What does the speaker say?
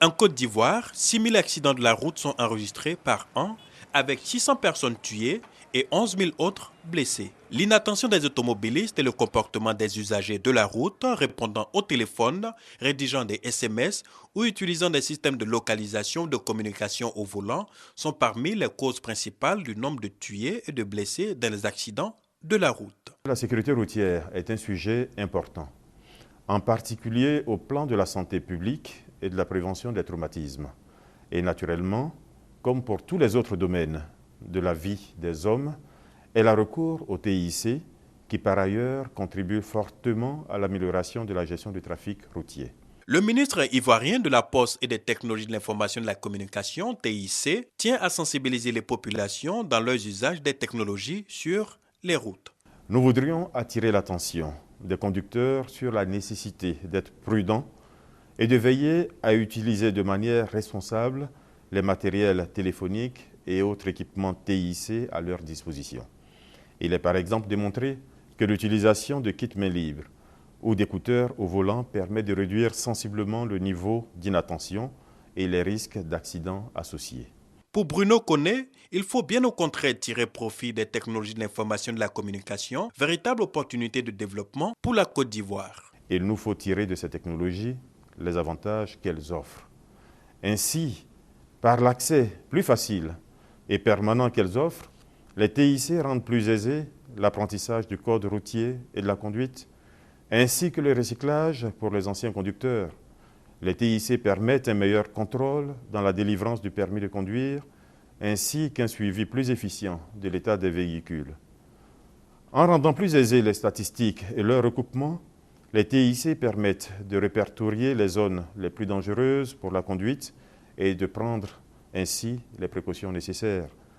En Côte d'Ivoire, 6 000 accidents de la route sont enregistrés par an, avec 600 personnes tuées et 11 000 autres blessées. L'inattention des automobilistes et le comportement des usagers de la route, répondant au téléphone, rédigeant des SMS ou utilisant des systèmes de localisation de communication au volant, sont parmi les causes principales du nombre de tués et de blessés dans les accidents de la route. La sécurité routière est un sujet important, en particulier au plan de la santé publique et de la prévention des traumatismes. Et naturellement, comme pour tous les autres domaines de la vie des hommes, elle a recours au TIC qui par ailleurs contribue fortement à l'amélioration de la gestion du trafic routier. Le ministre ivoirien de la Poste et des technologies de l'information et de la communication, TIC, tient à sensibiliser les populations dans leurs usages des technologies sur les routes. Nous voudrions attirer l'attention des conducteurs sur la nécessité d'être prudents et de veiller à utiliser de manière responsable les matériels téléphoniques et autres équipements TIC à leur disposition. Il est par exemple démontré que l'utilisation de kits main libre ou d'écouteurs au volant permet de réduire sensiblement le niveau d'inattention et les risques d'accidents associés. Pour Bruno Koné, il faut bien au contraire tirer profit des technologies de l'information et de la communication, véritable opportunité de développement pour la Côte d'Ivoire. Il nous faut tirer de ces technologies les avantages qu'elles offrent. Ainsi, par l'accès plus facile et permanent qu'elles offrent, les TIC rendent plus aisé l'apprentissage du code routier et de la conduite, ainsi que le recyclage pour les anciens conducteurs. Les TIC permettent un meilleur contrôle dans la délivrance du permis de conduire, ainsi qu'un suivi plus efficient de l'état des véhicules. En rendant plus aisées les statistiques et leur recoupement, les TIC permettent de répertorier les zones les plus dangereuses pour la conduite et de prendre ainsi les précautions nécessaires.